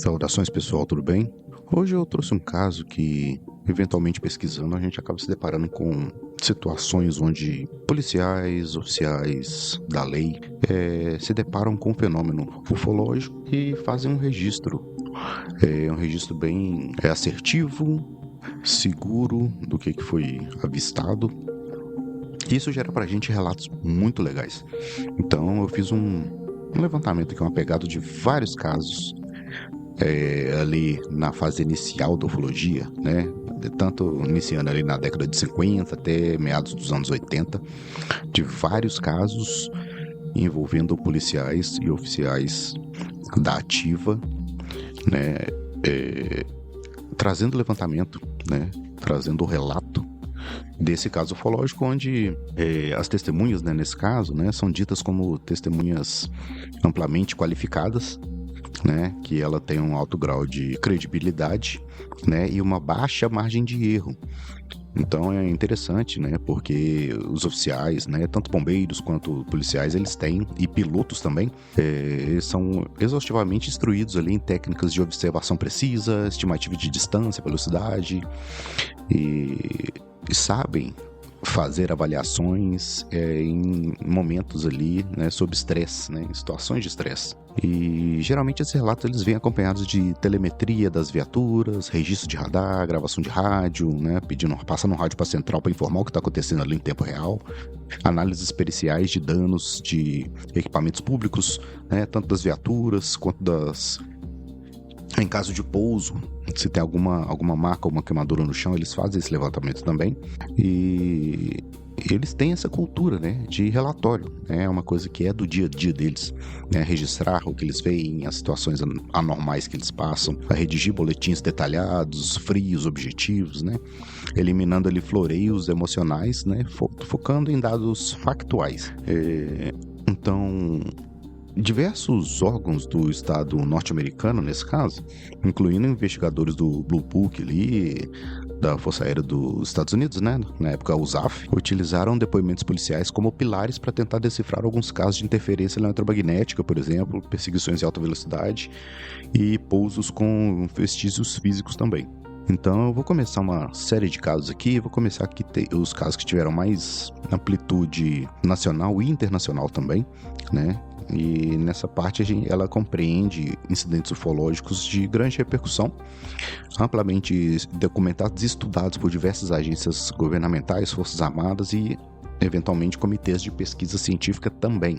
Saudações pessoal, tudo bem? Hoje eu trouxe um caso que, eventualmente pesquisando, a gente acaba se deparando com situações onde policiais, oficiais da lei se deparam com um fenômeno ufológico e fazem um registro. Um registro bem assertivo, seguro do que foi avistado. Isso gera pra gente relatos muito legais. Então eu fiz um levantamento aqui, uma pegada de vários casos ali na fase inicial da ufologia, né? Tanto iniciando ali na década de 50 até meados dos anos 80, de vários casos envolvendo policiais e oficiais da ativa, né? Trazendo levantamento, né? Trazendo o relato desse caso ufológico, onde as testemunhas, né, nesse caso, né, são ditas como testemunhas amplamente qualificadas, né, que ela tem um alto grau de credibilidade, né, e uma baixa margem de erro. Então é interessante, né, porque os oficiais, né, tanto bombeiros quanto policiais, eles têm, e pilotos também, eles são exaustivamente instruídos ali em técnicas de observação precisa, estimativa de distância, velocidade, e sabem fazer avaliações em momentos ali, né, sob estresse, né, em situações de estresse. E geralmente esses relatos eles vêm acompanhados de telemetria das viaturas, registro de radar, gravação de rádio, né, passando no rádio para a central para informar o que está acontecendo ali em tempo real, análises periciais de danos de equipamentos públicos, né, tanto das viaturas quanto em caso de pouso, se tem alguma marca ou uma queimadura no chão, eles fazem esse levantamento também. E eles têm essa cultura, né, de relatório, né, é uma coisa que é do dia a dia deles, né, registrar o que eles veem, as situações anormais que eles passam, a redigir boletins detalhados, frios, objetivos, né, eliminando ali floreios emocionais, né, focando em dados factuais. Então, diversos órgãos do estado norte-americano, nesse caso, incluindo investigadores do Blue Book ali, da Força Aérea dos Estados Unidos, né, na época a USAF, utilizaram depoimentos policiais como pilares para tentar decifrar alguns casos de interferência eletromagnética, por exemplo, perseguições em alta velocidade e pousos com vestígios físicos também. Então eu vou começar uma série de casos aqui, vou começar aqui os casos que tiveram mais amplitude nacional e internacional também, né? E nessa parte ela compreende incidentes ufológicos de grande repercussão, amplamente documentados e estudados por diversas agências governamentais, forças armadas e, eventualmente, comitês de pesquisa científica também.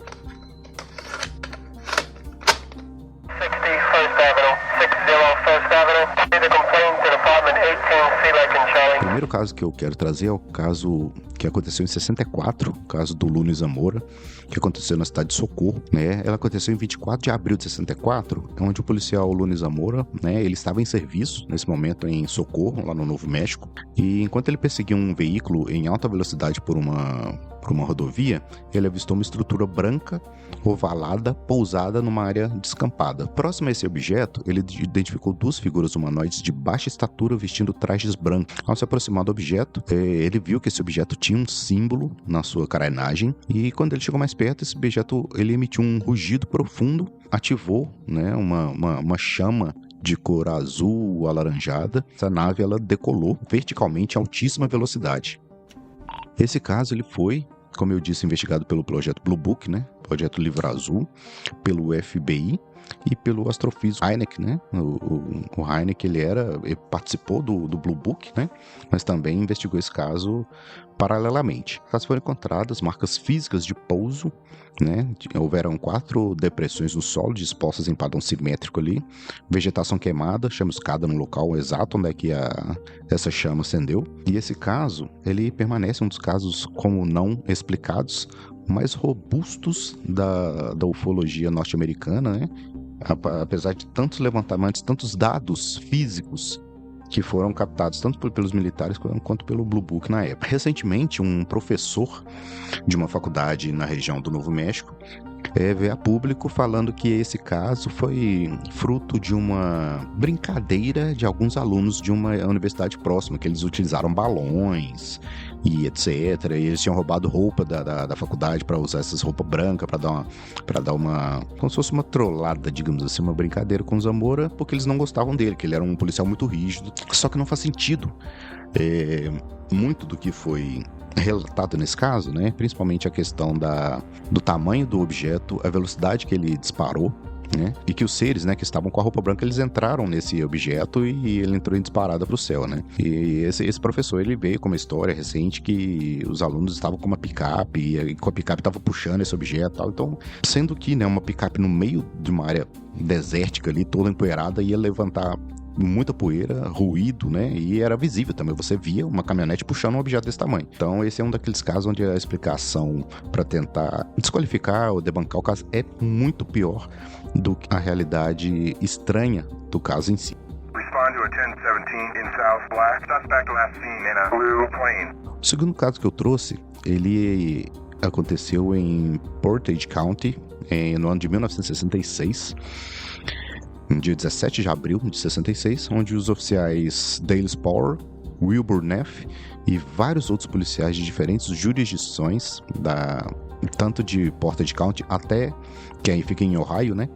O primeiro caso que eu quero trazer é o caso que aconteceu em 64, o caso do Lunes Zamora, que aconteceu na cidade de Socorro, né? Ela aconteceu em 24 de abril de 64, onde o policial Lunes Zamora, né, ele estava em serviço nesse momento em Socorro, lá no Novo México, e enquanto ele perseguia um veículo em alta velocidade por uma rodovia, ele avistou uma estrutura branca, ovalada, pousada numa área descampada. Próximo a esse objeto, ele identificou duas figuras humanoides de baixa estatura vestindo trajes brancos. Ao se aproximar do objeto, ele viu que esse objeto tinha um símbolo na sua carenagem, e quando ele chegou mais perto, esse objeto ele emitiu um rugido profundo, ativou, né, uma chama de cor azul alaranjada. Essa nave ela decolou verticalmente a altíssima velocidade. Esse caso ele foi, como eu disse, investigado pelo projeto Blue Book, né? Projeto Livro Azul, pelo FBI e pelo astrofísico Hynek, né? O Hynek ele participou do Blue Book, né? Mas também investigou esse caso paralelamente. Caso foram encontradas marcas físicas de pouso, né? Houveram 4 depressões no solo dispostas em padrão simétrico ali, vegetação queimada, chamuscada no local exato onde é que essa chama acendeu. E esse caso, ele permanece um dos casos como não explicados mais robustos da ufologia norte-americana, né? Apesar de tantos levantamentos, tantos dados físicos que foram captados tanto pelos militares quanto pelo Blue Book na época. Recentemente, um professor de uma faculdade na região do Novo México veio a público falando que esse caso foi fruto de uma brincadeira de alguns alunos de uma universidade próxima, que eles utilizaram balões e etc. E eles tinham roubado roupa da faculdade para usar essas roupas brancas, para dar uma, como se fosse uma trollada, digamos assim, uma brincadeira com o Zamora, porque eles não gostavam dele, que ele era um policial muito rígido. Só que não faz sentido. Muito do que foi relatado nesse caso, né, principalmente a questão do tamanho do objeto, a velocidade que ele disparou, né, e que os seres, né, que estavam com a roupa branca, eles entraram nesse objeto e ele entrou em disparada para o céu, né. E esse professor, ele veio com uma história recente que os alunos estavam com uma picape e com a picape estava puxando esse objeto e tal. Então, sendo que, né, uma picape no meio de uma área desértica ali, toda empoeirada, ia levantar muita poeira, ruído, né? E era visível também. Você via uma caminhonete puxando um objeto desse tamanho. Então, esse é um daqueles casos onde a explicação para tentar desqualificar ou debancar o caso é muito pior do que a realidade estranha do caso em si. O segundo caso que eu trouxe, ele aconteceu em Portage County, no ano de 1966. No dia 17 de abril de 66, onde os oficiais Dale Sporer, Wilbur Neff e vários outros policiais de diferentes jurisdições, tanto de Portage County até, que aí fica em Ohio, né,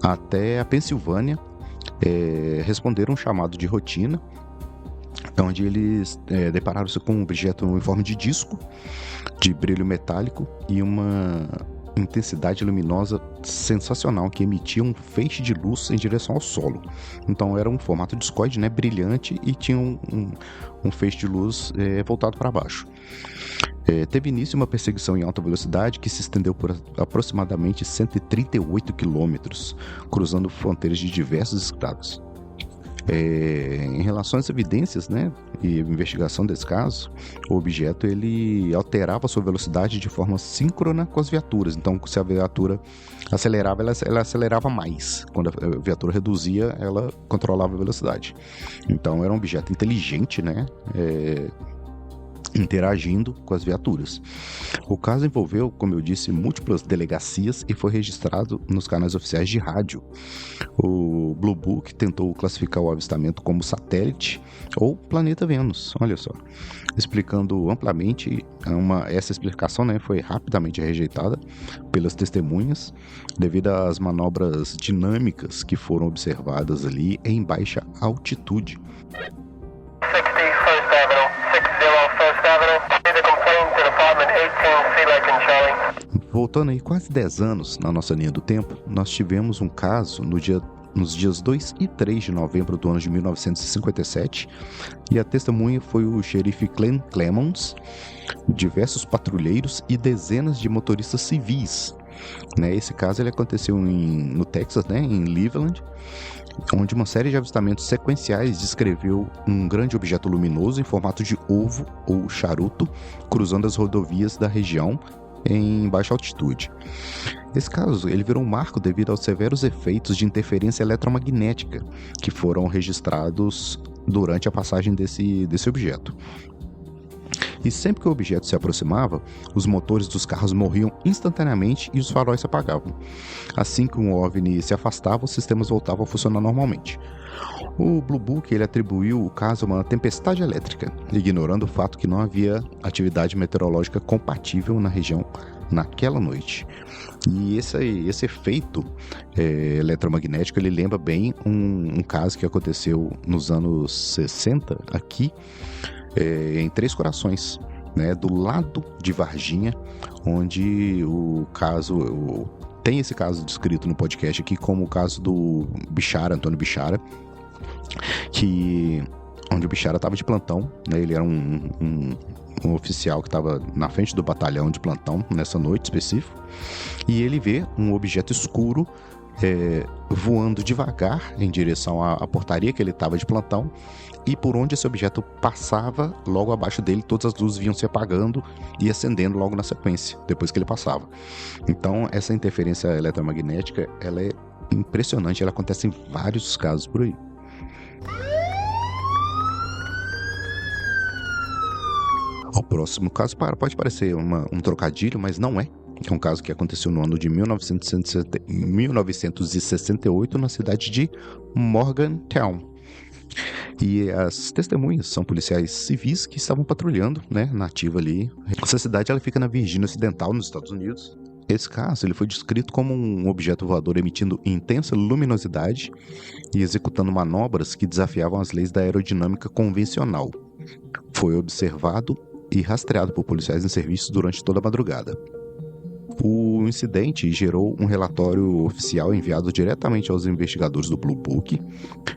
até a Pensilvânia, responderam um chamado de rotina, onde eles depararam-se com um objeto em forma de disco, de brilho metálico e uma intensidade luminosa sensacional, que emitia um feixe de luz em direção ao solo. Então era um formato discoide, né, brilhante, e tinha um feixe de luz voltado para baixo. Teve início uma perseguição em alta velocidade que se estendeu por aproximadamente 138 quilômetros, cruzando fronteiras de diversos estados. Em relação às evidências, né, e investigação desse caso, o objeto ele alterava a sua velocidade de forma síncrona com as viaturas. Então, se a viatura acelerava, ela acelerava mais. Quando a viatura reduzia, ela controlava a velocidade. Então, era um objeto inteligente, né, interagindo com as viaturas. O caso envolveu, como eu disse, múltiplas delegacias e foi registrado nos canais oficiais de rádio. O Blue Book tentou classificar o avistamento como satélite ou planeta Vênus, olha só, explicando amplamente. Essa explicação, né, foi rapidamente rejeitada pelas testemunhas devido às manobras dinâmicas que foram observadas ali em baixa altitude. Voltando aí quase 10 anos na nossa linha do tempo, nós tivemos um caso nos dias 2 e 3 de novembro do ano de 1957, e a testemunha foi o xerife Glenn Clemons, diversos patrulheiros e dezenas de motoristas civis. Esse caso ele aconteceu no Texas, né, em Cleveland, onde uma série de avistamentos sequenciais descreveu um grande objeto luminoso em formato de ovo ou charuto cruzando as rodovias da região em baixa altitude. Esse caso ele virou um marco devido aos severos efeitos de interferência eletromagnética que foram registrados durante a passagem desse objeto. E sempre que o objeto se aproximava, os motores dos carros morriam instantaneamente e os faróis se apagavam. Assim que um OVNI se afastava, os sistemas voltavam a funcionar normalmente. O Blue Book ele atribuiu o caso a uma tempestade elétrica, ignorando o fato que não havia atividade meteorológica compatível na região naquela noite. E esse efeito eletromagnético ele lembra bem um caso que aconteceu nos anos 60 aqui, em Três Corações, né, do lado de Varginha, onde tem esse caso descrito no podcast aqui como o caso do Bichara, Antônio Bichara, onde o Bichara estava de plantão, né, ele era um oficial que estava na frente do batalhão de plantão nessa noite específica, e ele vê um objeto escuro voando devagar em direção à portaria que ele estava de plantão, e por onde esse objeto passava, logo abaixo dele, todas as luzes vinham se apagando e acendendo logo na sequência, depois que ele passava. Então, essa interferência eletromagnética, ela é impressionante, ela acontece em vários casos por aí. O próximo caso pode parecer um trocadilho, mas não é. É um caso que aconteceu no ano de 1968 na cidade de Morgantown. E as testemunhas são policiais civis que estavam patrulhando, né, na ativa ali. Essa cidade ela fica na Virgínia Ocidental, nos Estados Unidos. Esse caso ele foi descrito como um objeto voador emitindo intensa luminosidade e executando manobras que desafiavam as leis da aerodinâmica convencional. Foi observado e rastreado por policiais em serviço durante toda a madrugada. O incidente gerou um relatório oficial enviado diretamente aos investigadores do Blue Book,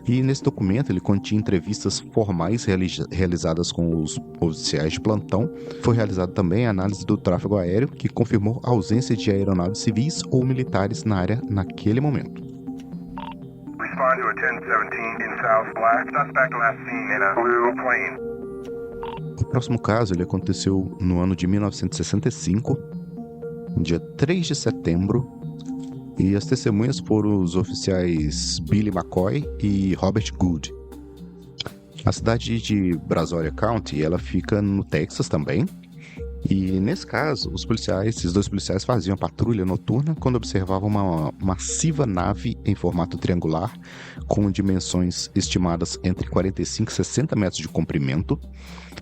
e nesse documento ele continha entrevistas formais realizadas com os oficiais de plantão. Foi realizada também a análise do tráfego aéreo, que confirmou a ausência de aeronaves civis ou militares na área naquele momento. Respond to a 1017 in South Black. Suspect last seen in a blue plane. O próximo caso ele aconteceu no ano de 1965, dia 3 de setembro, e as testemunhas foram os oficiais Billy McCoy e Robert Good. A cidade de Brazoria County, ela fica no Texas também, e nesse caso, esses dois policiais faziam patrulha noturna quando observavam uma massiva nave em formato triangular, com dimensões estimadas entre 45 e 60 metros de comprimento,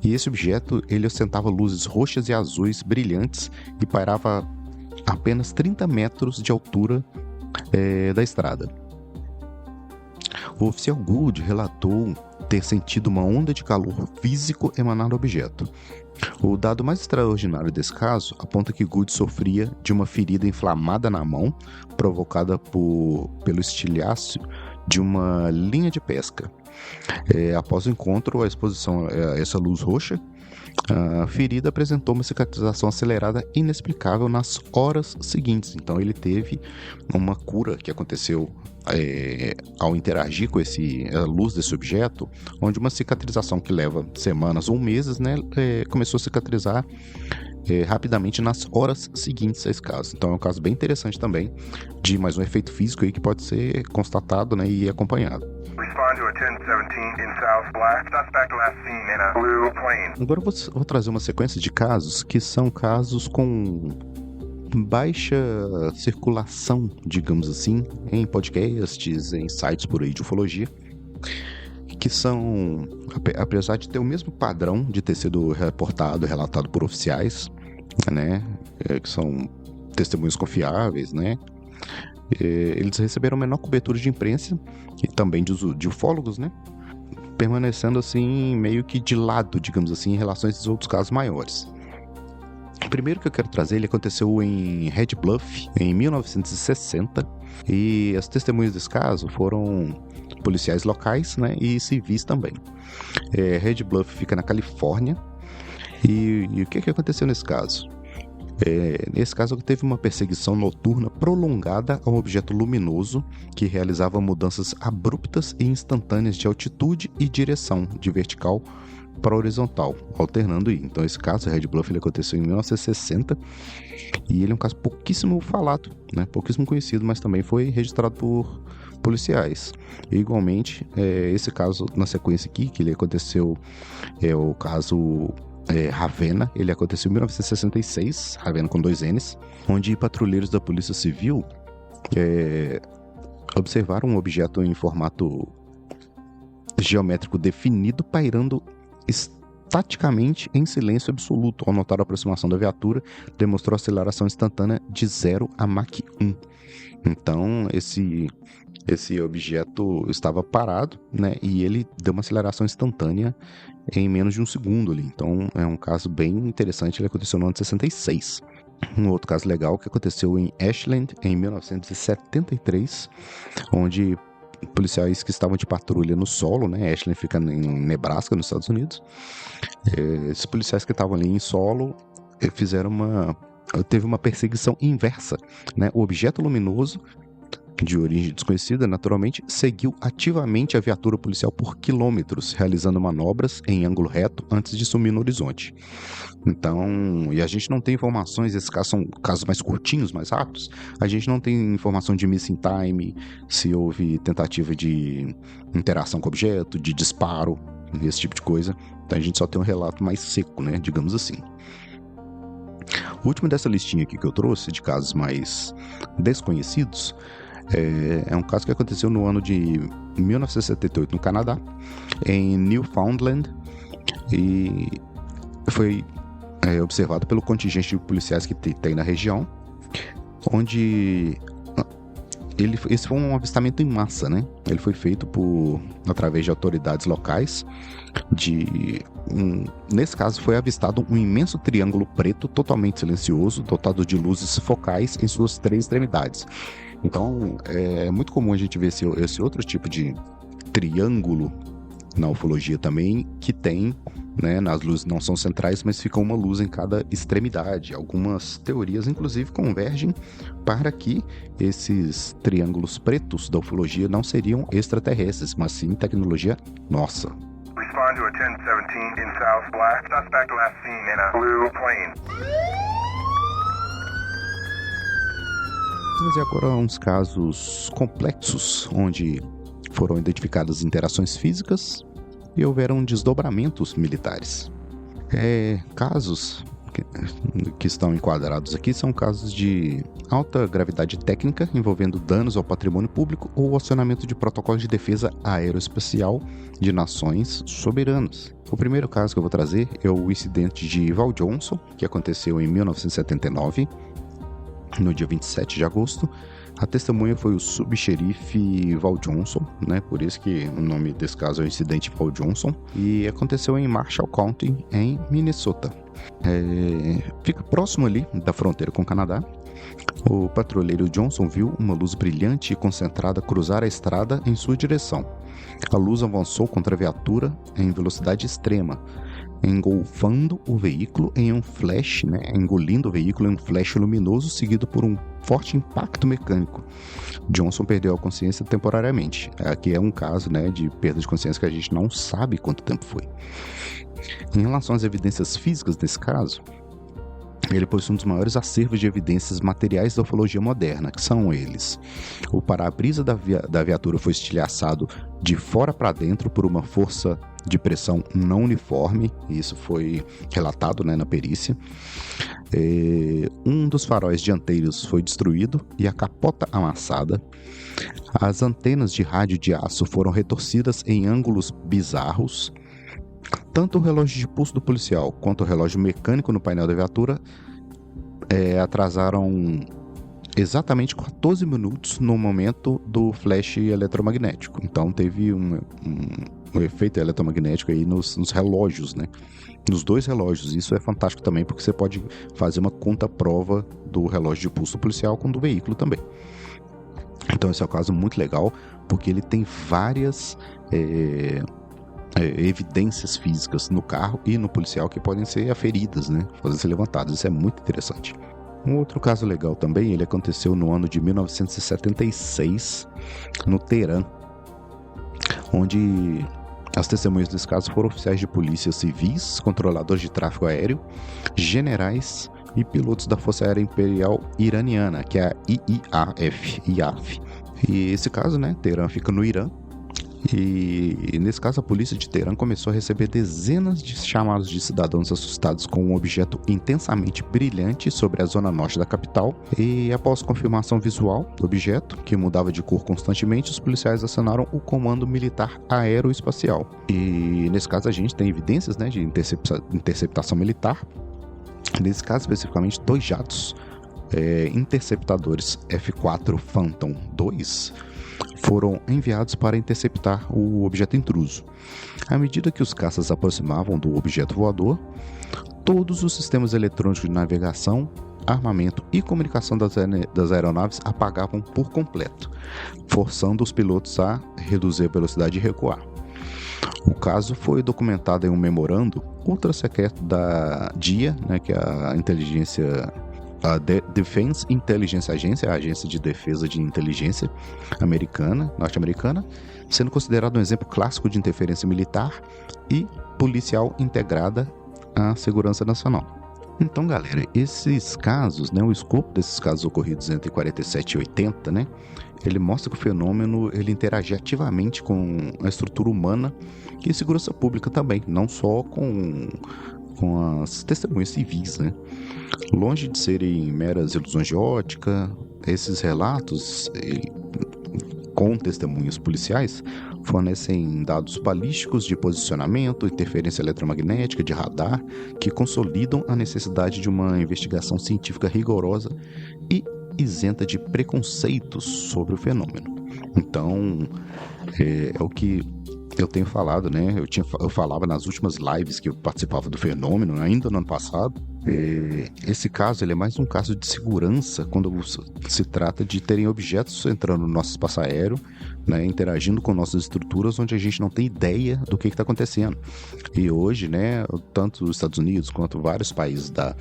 e esse objeto ele ostentava luzes roxas e azuis brilhantes e pairava apenas 30 metros de altura da estrada. O oficial Good relatou ter sentido uma onda de calor físico emanar do objeto. O dado mais extraordinário desse caso aponta que Good sofria de uma ferida inflamada na mão, provocada pelo estilhaço de uma linha de pesca. Após o encontro, a exposição a essa luz roxa, a ferida apresentou uma cicatrização acelerada inexplicável nas horas seguintes. Então ele teve uma cura que aconteceu ao interagir com a luz desse objeto, onde uma cicatrização que leva semanas ou meses, né, começou a cicatrizar rapidamente nas horas seguintes a esse caso. Então é um caso bem interessante também, de mais um efeito físico aí que pode ser constatado, né, e acompanhado. Respond to a 1017 in South Black. Suspect last seen in a blue plane. Agora eu vou trazer uma sequência de casos que são casos com baixa circulação, digamos assim, em podcasts, em sites por aí de ufologia, que são, apesar de ter o mesmo padrão de ter sido relatado por oficiais, né, que são testemunhos confiáveis, né, eles receberam menor cobertura de imprensa e também de ufólogos, né, permanecendo assim meio que de lado, digamos assim, em relação a esses outros casos maiores. O primeiro que eu quero trazer, ele aconteceu em Red Bluff, em 1960, e as testemunhas desse caso foram policiais locais, né, e civis também. Red Bluff fica na Califórnia, e o que aconteceu nesse caso? Nesse caso, teve uma perseguição noturna prolongada a um objeto luminoso que realizava mudanças abruptas e instantâneas de altitude e direção, de vertical para horizontal, alternando. Então esse caso, Red Bluff, ele aconteceu em 1960 e ele é um caso pouquíssimo falado, né? Pouquíssimo conhecido, mas também foi registrado por policiais. E, igualmente, esse caso na sequência aqui, que ele aconteceu, é o caso Ravenna, ele aconteceu em 1966, Ravenna com 2 N's, onde patrulheiros da Polícia Civil observaram um objeto em formato geométrico definido pairando estaticamente em silêncio absoluto. Ao notar a aproximação da viatura, demonstrou aceleração instantânea de 0 a Mach 1. Então, esse objeto estava parado, né, e ele deu uma aceleração instantânea em menos de um segundo ali. Então, é um caso bem interessante, ele aconteceu no ano de 66. Um outro caso legal que aconteceu em Ashland, em 1973, onde policiais que estavam de patrulha no solo, né, Ashland fica em Nebraska, nos Estados Unidos, esses policiais que estavam ali em solo teve uma perseguição inversa, né, o objeto luminoso de origem desconhecida, naturalmente, seguiu ativamente a viatura policial por quilômetros, realizando manobras em ângulo reto antes de sumir no horizonte. Então, e a gente não tem informações, esses casos são casos mais curtinhos, mais rápidos, a gente não tem informação de missing time, se houve tentativa de interação com o objeto, de disparo, esse tipo de coisa. Então a gente só tem um relato mais seco, né, digamos assim. O último dessa listinha aqui que eu trouxe, de casos mais desconhecidos, é um caso que aconteceu no ano de 1978 no Canadá, em Newfoundland, e foi observado pelo contingente de policiais que tem na região, onde esse foi um avistamento em massa, né? Ele foi feito através de autoridades locais. Nesse caso, foi avistado um imenso triângulo preto totalmente silencioso, dotado de luzes focais em suas 3 extremidades. Então, é muito comum a gente ver esse outro tipo de triângulo na ufologia também, que tem, né, as luzes não são centrais, mas fica uma luz em cada extremidade. Algumas teorias, inclusive, convergem para que esses triângulos pretos da ufologia não seriam extraterrestres, mas sim tecnologia nossa. Respond to a 1017 in South Black. Suspect last seen in a blue plane. Vamos ver agora uns casos complexos, onde foram identificadas interações físicas e houveram desdobramentos militares. Casos que estão enquadrados aqui são casos de alta gravidade técnica envolvendo danos ao patrimônio público ou acionamento de protocolos de defesa aeroespacial de nações soberanas. O primeiro caso que eu vou trazer é o incidente de Val Johnson, que aconteceu em 1979, no dia 27 de agosto. A testemunha foi o subxerife Val Johnson, né? Por isso que o nome desse caso é o incidente Val Johnson, e aconteceu em Marshall County, em Minnesota. Fica próximo ali da fronteira com o Canadá. O patrulheiro Johnson viu uma luz brilhante e concentrada cruzar a estrada em sua direção. A luz avançou contra a viatura em velocidade extrema, engolfando o veículo em um flash, né? Engolindo o veículo em um flash luminoso seguido por um forte impacto mecânico. Johnson perdeu a consciência temporariamente. Aqui é um caso, né, de perda de consciência que a gente não sabe quanto tempo foi. Em relação às evidências físicas desse caso, ele possui um dos maiores acervos de evidências materiais da ufologia moderna, que são eles: o para-brisa da viatura foi estilhaçado de fora para dentro por uma força de pressão não uniforme, e isso foi relatado, né, na perícia. Um dos faróis dianteiros foi destruído e a capota amassada. As antenas de rádio de aço foram retorcidas em ângulos bizarros. Tanto o relógio de pulso do policial quanto o relógio mecânico no painel da viatura atrasaram exatamente 14 minutos no momento do flash eletromagnético. Então teve um efeito eletromagnético aí nos relógios, né? Nos 2 relógios. Isso é fantástico também, porque você pode fazer uma conta-prova do relógio de pulso policial com o do veículo também. Então esse é um caso muito legal, porque ele tem várias evidências físicas no carro e no policial que podem ser aferidas, né? Podem ser levantadas. Isso é muito interessante. Um outro caso legal também, ele aconteceu no ano de 1976, no Teherã, onde as testemunhas desse caso foram oficiais de polícia civis, controladores de tráfego aéreo, generais e pilotos da Força Aérea Imperial Iraniana, que é a IAF. E esse caso, né, Teherã fica no Irã. E nesse caso a polícia de Teherã começou a receber dezenas de chamados de cidadãos assustados com um objeto intensamente brilhante sobre a zona norte da capital, e após confirmação visual do objeto, que mudava de cor constantemente, os policiais acionaram o Comando Militar Aeroespacial. E nesse caso a gente tem evidências, né, de interceptação militar. Nesse caso especificamente 2 jatos interceptadores F-4 Phantom II foram enviados para interceptar o objeto intruso. À medida que os caças se aproximavam do objeto voador, todos os sistemas eletrônicos de navegação, armamento e comunicação das aeronaves apagavam por completo, forçando os pilotos a reduzir a velocidade e recuar. O caso foi documentado em um memorando ultra-secreto da DIA, né, que é a Defense Intelligence Agency, a agência de defesa de inteligência norte-americana, sendo considerado um exemplo clássico de interferência militar e policial integrada à segurança nacional. Então, galera, esses casos, né, o escopo desses casos ocorridos entre 47 e 80, né, ele mostra que o fenômeno ele interage ativamente com a estrutura humana e a segurança pública também, não só com as testemunhas civis, né. Longe de serem meras ilusões de ótica, esses relatos com testemunhos policiais fornecem dados balísticos de posicionamento, interferência eletromagnética, de radar, que consolidam a necessidade de uma investigação científica rigorosa e isenta de preconceitos sobre o fenômeno. Então, é o que eu tenho falado, né? Eu falava nas últimas lives que eu participava do fenômeno, ainda no ano passado. Esse caso ele é mais um caso de segurança quando se trata de terem objetos entrando no nosso espaço aéreo, né, interagindo com nossas estruturas onde a gente não tem ideia do que está acontecendo. E hoje, né, tanto os Estados Unidos quanto vários países da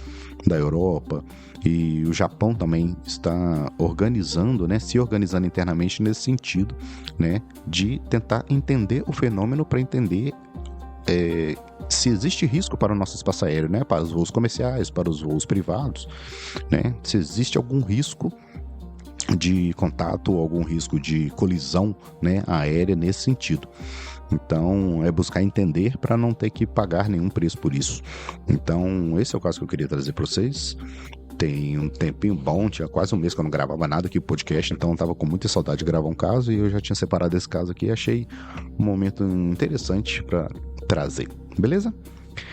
Europa e o Japão também está organizando, né, se organizando internamente nesse sentido, né, de tentar entender o fenômeno para entender se existe risco para o nosso espaço aéreo, né, para os voos comerciais, para os voos privados, né, se existe algum risco de contato, algum risco de colisão, né, aérea nesse sentido. Então, é buscar entender para não ter que pagar nenhum preço por isso. Então, esse é o caso que eu queria trazer para vocês. Tem um tempinho bom, tinha quase um mês que eu não gravava nada aqui no podcast, então eu tava com muita saudade de gravar um caso e eu já tinha separado esse caso aqui e achei um momento interessante para trazer, beleza?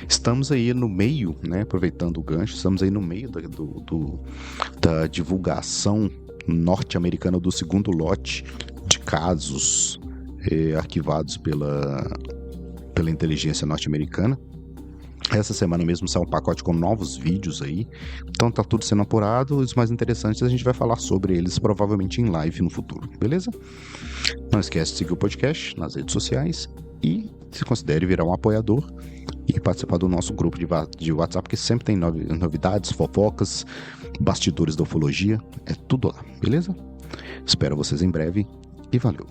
Estamos aí no meio, né, aproveitando o gancho, estamos aí no meio da divulgação norte-americana do segundo lote de casos arquivados pela inteligência norte-americana. Essa semana mesmo saiu um pacote com novos vídeos aí, então tá tudo sendo apurado. Os mais interessantes a gente vai falar sobre eles provavelmente em live no futuro, beleza? Não esquece de seguir o podcast nas redes sociais e se considere virar um apoiador e participar do nosso grupo de WhatsApp, que sempre tem novidades, fofocas, bastidores da ufologia, é tudo lá, beleza? Espero vocês em breve e valeu!